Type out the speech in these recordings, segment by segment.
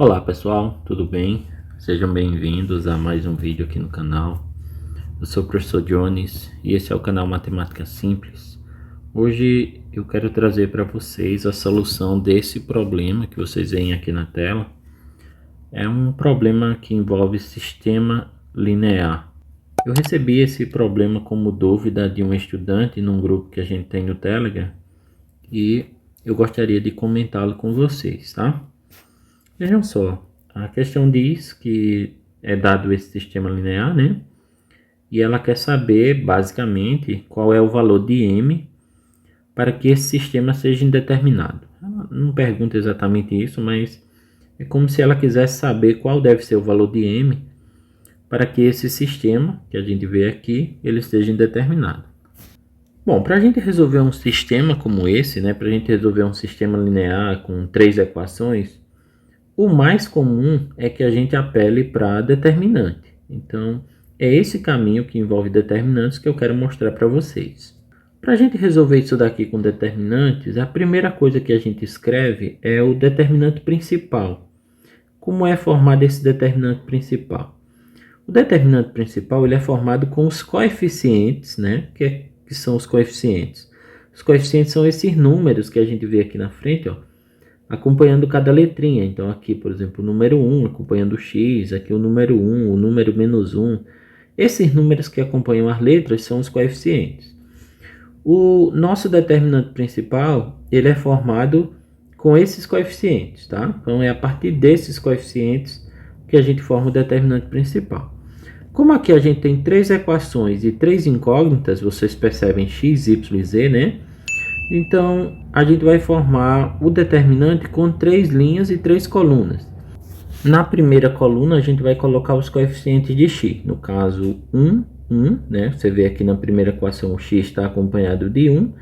Olá pessoal, tudo bem? Sejam bem-vindos a mais um vídeo aqui no canal. Eu sou o professor Jones e esse é o canal Matemática Simples. Hoje eu quero trazer para vocês a solução desse problema que vocês veem aqui na tela. É um problema que envolve sistema linear. Eu recebi esse problema como dúvida de um estudante num grupo que a gente tem no Telegram e eu gostaria de comentá-lo com vocês, tá? Vejam só, a questão diz que é dado esse sistema linear, né? E ela quer saber, basicamente, qual é o valor de m para que esse sistema seja indeterminado. Ela não pergunta exatamente isso, mas é como se ela quisesse saber qual deve ser o valor de m para que esse sistema, que a gente vê aqui, ele seja indeterminado. Bom, para a gente resolver um sistema como esse, né? Para a gente resolver um sistema linear com 3 equações, o mais comum é que a gente apele para determinante. Então, é esse caminho que envolve determinantes que eu quero mostrar para vocês. Para a gente resolver isso daqui com determinantes, a primeira coisa que a gente escreve é o determinante principal. Como é formado esse determinante principal? O determinante principal ele é formado com os coeficientes, né? Que são os coeficientes? Os coeficientes são esses números que a gente vê aqui na frente, ó, acompanhando cada letrinha. Então aqui, por exemplo, o número 1 acompanhando o x, aqui o número 1, o número menos 1. Esses números que acompanham as letras são os coeficientes. O nosso determinante principal, ele é formado com esses coeficientes, tá? Então é a partir desses coeficientes que a gente forma o determinante principal. Como aqui a gente tem 3 equações e 3 incógnitas, vocês percebem x, y e z, né? Então, a gente vai formar o determinante com 3 linhas e 3 colunas. Na primeira coluna, a gente vai colocar os coeficientes de x. No caso, 1, 1, né? Você vê aqui na primeira equação o x está acompanhado de 1.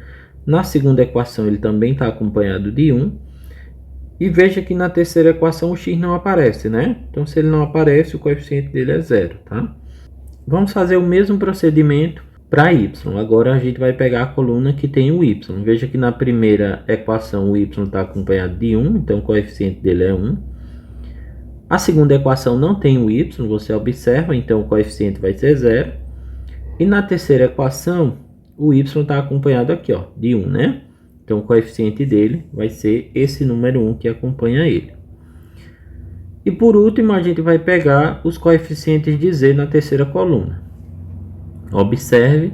Na segunda equação, ele também está acompanhado de 1. E veja que na terceira equação o x não aparece, né? Então, se ele não aparece, o coeficiente dele é 0, tá? Vamos fazer o mesmo procedimento para y. Agora a gente vai pegar a coluna que tem o y. Veja que na primeira equação o y está acompanhado de 1, então o coeficiente dele é 1. A segunda equação não tem o y, você observa, então o coeficiente vai ser 0. E na terceira equação o y está acompanhado aqui, ó, de 1, né? Então o coeficiente dele vai ser esse número 1 que acompanha ele. E por último a gente vai pegar os coeficientes de z na terceira coluna. Observe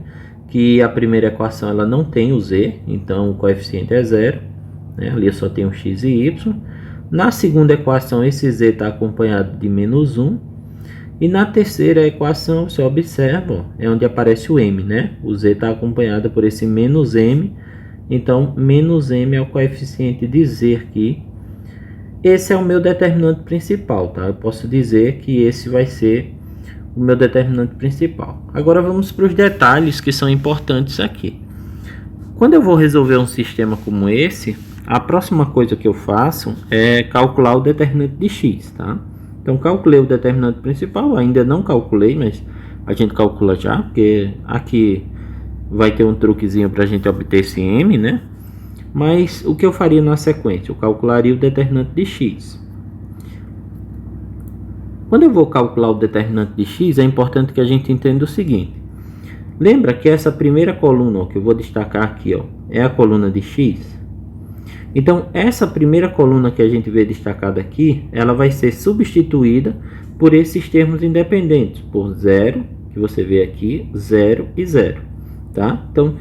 que a primeira equação ela não tem o z, então o coeficiente é 0, né? Ali só tem o x e y. Na segunda equação esse z está acompanhado de menos 1. E na terceira equação, você observa, ó, é onde aparece o m, né? O z está acompanhado por esse menos m, então menos m é o coeficiente de z aqui. Esse é o meu determinante principal, tá? Eu posso dizer que esse vai ser o meu determinante principal. Agora vamos para os detalhes que são importantes aqui. Quando eu vou resolver um sistema como esse, a próxima coisa que eu faço é calcular o determinante de x, tá? Então calculei o determinante principal, ainda não calculei, mas a gente calcula já, porque aqui vai ter um truquezinho para a gente obter esse m, né? Mas o que eu faria na sequência? Eu calcularia o determinante de x. Quando eu vou calcular o determinante de x, é importante que a gente entenda o seguinte. Lembra que essa primeira coluna, ó, que eu vou destacar aqui, ó, é a coluna de x? Então, essa primeira coluna que a gente vê destacada aqui, ela vai ser substituída por esses termos independentes, por 0, que você vê aqui, 0 e 0. Tá? Então,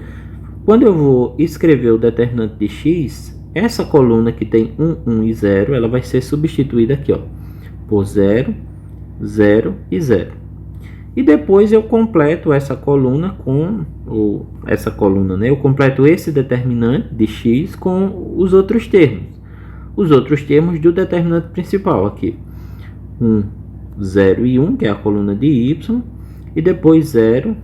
quando eu vou escrever o determinante de x, essa coluna que tem 1, 1 e 0, ela vai ser substituída aqui, ó, por 0, 0 e 0. E depois eu completo essa coluna com né? Eu completo esse determinante de x com os outros termos. Os outros termos do determinante principal aqui. 1, 0 e 1, que é a coluna de y, e depois 0,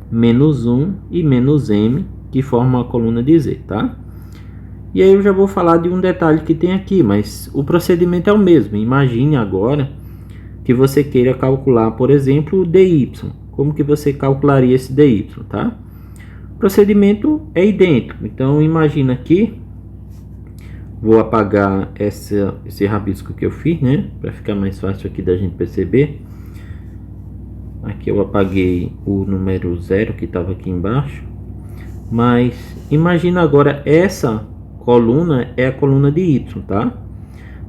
menos 1 e menos m, que formam a coluna de z, tá? E aí eu já vou falar de um detalhe que tem aqui, mas o procedimento é o mesmo. Imagine agora que você queira calcular, por exemplo, o dy. Como que você calcularia esse dy, tá? O procedimento é idêntico. Então, imagina aqui Vou apagar esse rabisco que eu fiz, né? Para ficar mais fácil aqui da gente perceber. Aqui eu apaguei o número 0 que estava aqui embaixo. Mas imagina agora, essa coluna é a coluna de Y, tá?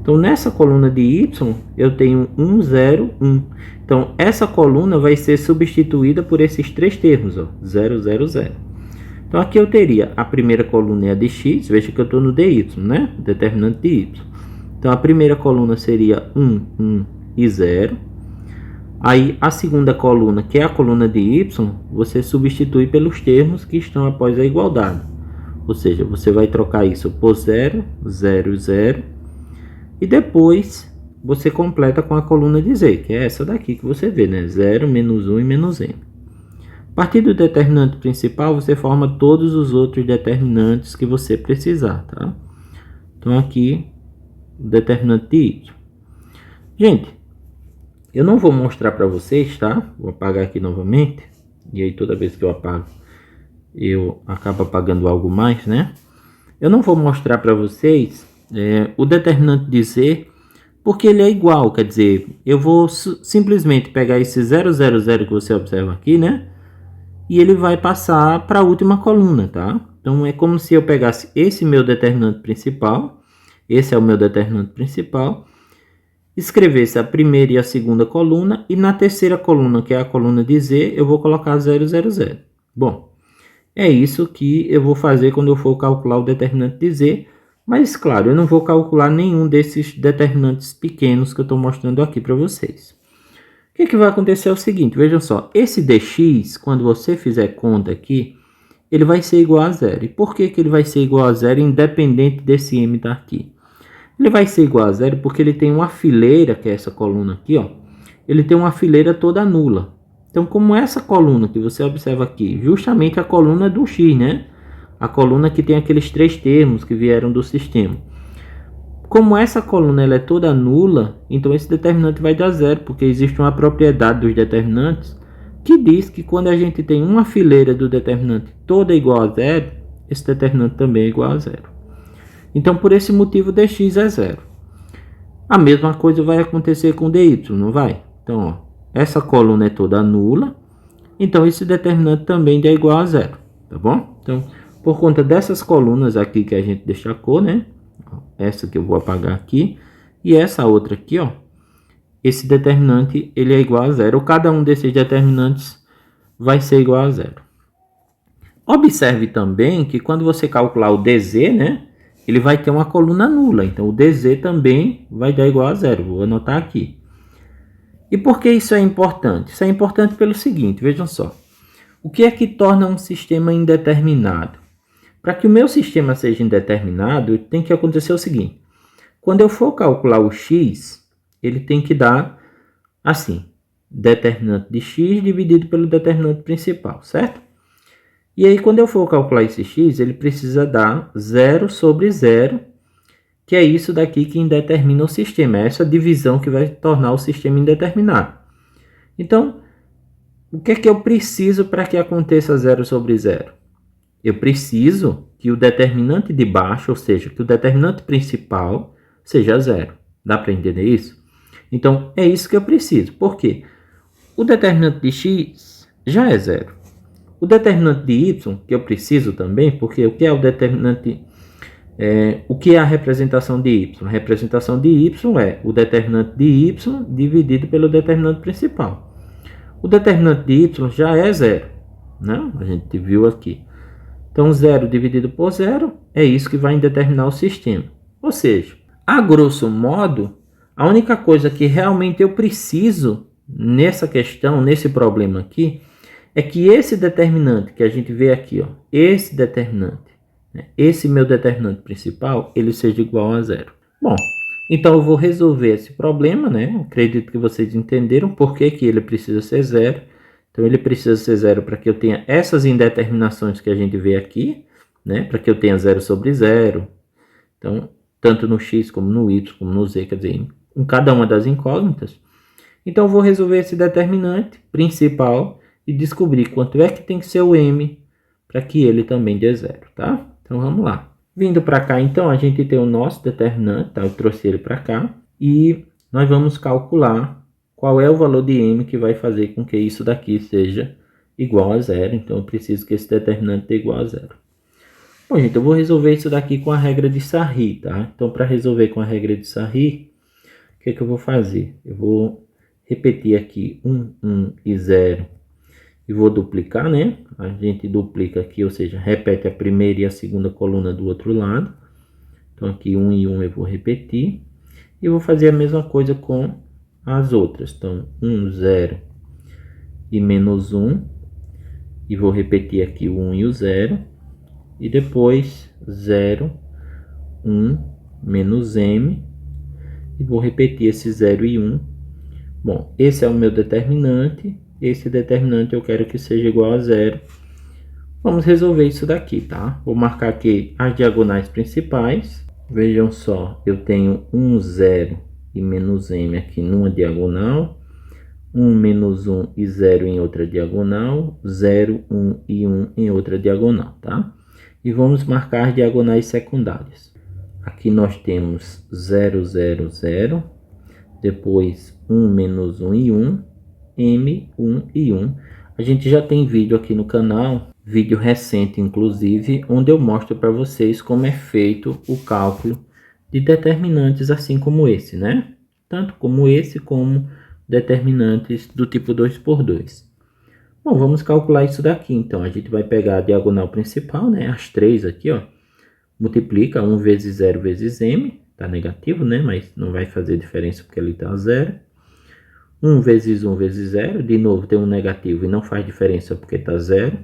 Então nessa coluna de Y eu tenho 1, 0, 1. Então essa coluna vai ser substituída por esses três termos, ó, 0, 0, 0. Então aqui eu teria a primeira coluna é a de x, veja que eu estou no dy, né? Determinante de y. Então a primeira coluna seria 1, 1 e 0. Aí a segunda coluna, que é a coluna de y, você substitui pelos termos que estão após a igualdade. Ou seja, você vai trocar isso por 0, 0, 0. E depois você completa com a coluna de z, que é essa daqui que você vê, né? 0, menos 1 e menos n. A partir do determinante principal, você forma todos os outros determinantes que você precisar, tá? Então aqui, o determinante de y. Gente, eu não vou mostrar para vocês, tá? Vou apagar aqui novamente. E aí toda vez que eu apago, eu acabo apagando algo mais, né? Eu não vou mostrar para vocês o determinante de z, porque ele é igual, quer dizer, eu vou simplesmente pegar esse 0, 0, 0 que você observa aqui, né? E ele vai passar para a última coluna, tá? Então é como se eu pegasse esse meu determinante principal, esse é o meu determinante principal, escrevesse a primeira e a segunda coluna, e na terceira coluna, que é a coluna de z, eu vou colocar 0, 0, 0. Bom, é isso que eu vou fazer quando eu for calcular o determinante de z, mas claro, eu não vou calcular nenhum desses determinantes pequenos que eu estou mostrando aqui para vocês. O que vai acontecer é o seguinte, vejam só, esse dx, quando você fizer conta aqui, ele vai ser igual a 0. E por que ele vai ser igual a 0 independente desse m estar aqui? Ele vai ser igual a 0 porque ele tem uma fileira, que é essa coluna aqui, ó. Ele tem uma fileira toda nula. Então, como essa coluna que você observa aqui, justamente a coluna do x, né? A coluna que tem aqueles três termos que vieram do sistema. Como essa coluna ela é toda nula, então esse determinante vai dar 0, porque existe uma propriedade dos determinantes que diz que quando a gente tem uma fileira do determinante toda igual a 0, esse determinante também é igual a 0. Então, por esse motivo, dx é 0. A mesma coisa vai acontecer com dy, não vai? Então, ó, essa coluna é toda nula, então esse determinante também é igual a 0, tá bom? Então, por conta dessas colunas aqui que a gente destacou, né? Essa que eu vou apagar aqui, e essa outra aqui, ó, esse determinante ele é igual a 0. Cada um desses determinantes vai ser igual a 0. Observe também que quando você calcular o dz, né, ele vai ter uma coluna nula, então o dz também vai dar igual a 0. Vou anotar aqui. E por que isso é importante? Isso é importante pelo seguinte, vejam só. O que é que torna um sistema indeterminado? Para que o meu sistema seja indeterminado, tem que acontecer o seguinte. Quando eu for calcular o x, ele tem que dar assim, determinante de x dividido pelo determinante principal, certo? E aí, quando eu for calcular esse x, ele precisa dar 0 sobre 0, que é isso daqui que indetermina o sistema. É essa divisão que vai tornar o sistema indeterminado. Então, o que é que eu preciso para que aconteça 0 sobre 0? Eu preciso que o determinante de baixo, ou seja, que o determinante principal seja 0. Dá para entender isso? Então, é isso que eu preciso. Por quê? O determinante de x já é 0. O determinante de y, que eu preciso também, porque o que é o determinante... o que é a representação de y? A representação de y é o determinante de y dividido pelo determinante principal. O determinante de y já é 0, né? A gente viu aqui. Então, 0 dividido por 0 é isso que vai determinar o sistema. Ou seja, a grosso modo, a única coisa que realmente eu preciso nessa questão, nesse problema aqui, é que esse determinante que a gente vê aqui, ó, esse determinante, né, esse meu determinante principal, ele seja igual a 0. Bom, então eu vou resolver esse problema, né? Acredito que vocês entenderam por que ele precisa ser 0. Então, ele precisa ser 0 para que eu tenha essas indeterminações que a gente vê aqui, né? Para que eu tenha 0 sobre 0. Então, tanto no x, como no y, como no z, quer dizer, em cada uma das incógnitas. Então, eu vou resolver esse determinante principal e descobrir quanto é que tem que ser o m para que ele também dê 0, tá? Então, vamos lá. Vindo para cá, então, a gente tem o nosso determinante, tá? Eu trouxe ele para cá. E nós vamos calcular qual é o valor de m que vai fazer com que isso daqui seja igual a zero. Então, eu preciso que esse determinante esteja igual a zero. Bom, gente, eu vou resolver isso daqui com a regra de Sarri, tá? Então, para resolver com a regra de Sarri, o que é que eu vou fazer? Eu vou repetir aqui 1 e 0 e vou duplicar, né? A gente duplica aqui, ou seja, repete a primeira e a segunda coluna do outro lado. Então, aqui 1 e 1 eu vou repetir. E vou fazer a mesma coisa com as outras. Então, 1, 0 e menos 1. E vou repetir aqui o 1 e o 0. E depois 0, 1, menos m. E vou repetir esse 0 e 1. Bom, esse é o meu determinante. Esse determinante eu quero que seja igual a 0. Vamos resolver isso daqui, tá? Vou marcar aqui as diagonais principais. Vejam só, eu tenho 1, 0 e menos m aqui numa diagonal. 1, menos 1 e 0 em outra diagonal. 0, 1 e 1 em outra diagonal, tá? E vamos marcar as diagonais secundárias. Aqui nós temos 0, 0, 0. Depois 1, menos 1 e 1. M, 1 e 1. A gente já tem vídeo aqui no canal, vídeo recente inclusive, onde eu mostro para vocês como é feito o cálculo de determinantes assim como esse, né? Tanto como esse, como determinantes do tipo 2 por 2. Bom, vamos calcular isso daqui, então. A gente vai pegar a diagonal principal, né? As três aqui, ó. Multiplica 1 vezes 0 vezes m, tá negativo, né? Mas não vai fazer diferença porque ali tá 0. 1 vezes 1 vezes 0, de novo tem um negativo e não faz diferença porque está 0.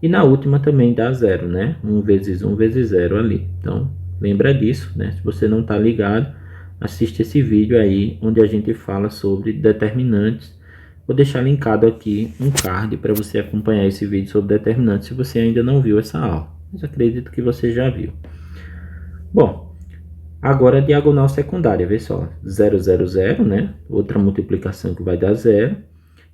E na última também dá 0, né? 1 vezes 1 vezes 0 ali. Então, lembra disso, né? Se você não está ligado, assiste esse vídeo aí, onde a gente fala sobre determinantes. Vou deixar linkado aqui um card para você acompanhar esse vídeo sobre determinantes, se você ainda não viu essa aula. Mas acredito que você já viu. Bom, agora a diagonal secundária, vê só, 0, 0, 0, né? Outra multiplicação que vai dar 0.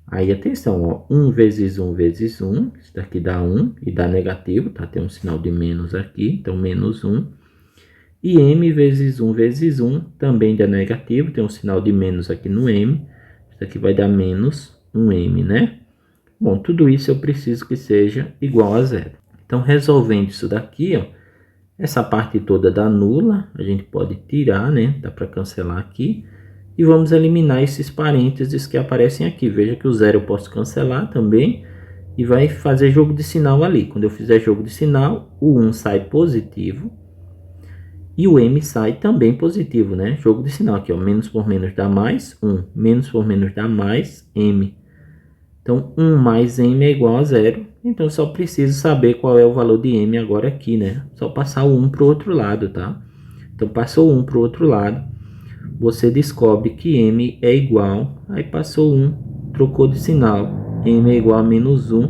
Aí, atenção, ó, 1 vezes 1 vezes 1, isso daqui dá 1 e dá negativo, tá? Tem um sinal de menos aqui, então menos 1. E m vezes 1 vezes 1 também dá negativo, tem um sinal de menos aqui no m, isso daqui vai dar menos 1m, né? Bom, tudo isso eu preciso que seja igual a 0. Então, resolvendo isso daqui, ó, essa parte toda dá nula, a gente pode tirar, né? Dá para cancelar aqui. E vamos eliminar esses parênteses que aparecem aqui. Veja que o 0 eu posso cancelar também. E vai fazer jogo de sinal ali. Quando eu fizer jogo de sinal, o 1 sai positivo. E o m sai também positivo, né? Jogo de sinal aqui, ó. Menos por menos dá mais 1. Menos por menos dá mais m. Então, 1 mais m é igual a 0. Então, eu só preciso saber qual é o valor de m agora aqui, né? Só passar o 1 para o outro lado, tá? Então, passou o 1 para o outro lado, você descobre que m é igual, aí passou 1, trocou de sinal, m é igual a menos 1.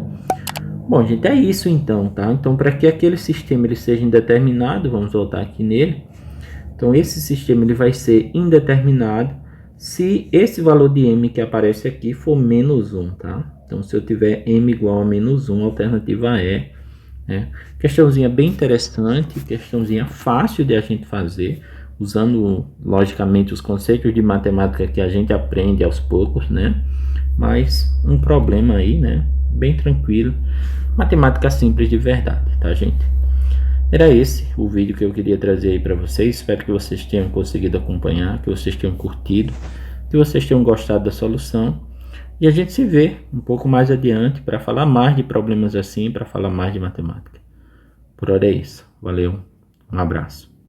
Bom, gente, é isso então, tá? Então, para que aquele sistema ele seja indeterminado, vamos voltar aqui nele. Então, esse sistema ele vai ser indeterminado se esse valor de m que aparece aqui for menos 1, tá? Então, se eu tiver m igual a menos 1, a alternativa é, né? Questãozinha bem interessante, questãozinha fácil de a gente fazer, usando, logicamente, os conceitos de matemática que a gente aprende aos poucos, né? Mas um problema aí, né? Bem tranquilo. Matemática simples de verdade, tá, gente? Era esse o vídeo que eu queria trazer aí para vocês. Espero que vocês tenham conseguido acompanhar, que vocês tenham curtido, que vocês tenham gostado da solução. E a gente se vê um pouco mais adiante para falar mais de problemas assim, para falar mais de matemática. Por hora é isso. Valeu, um abraço.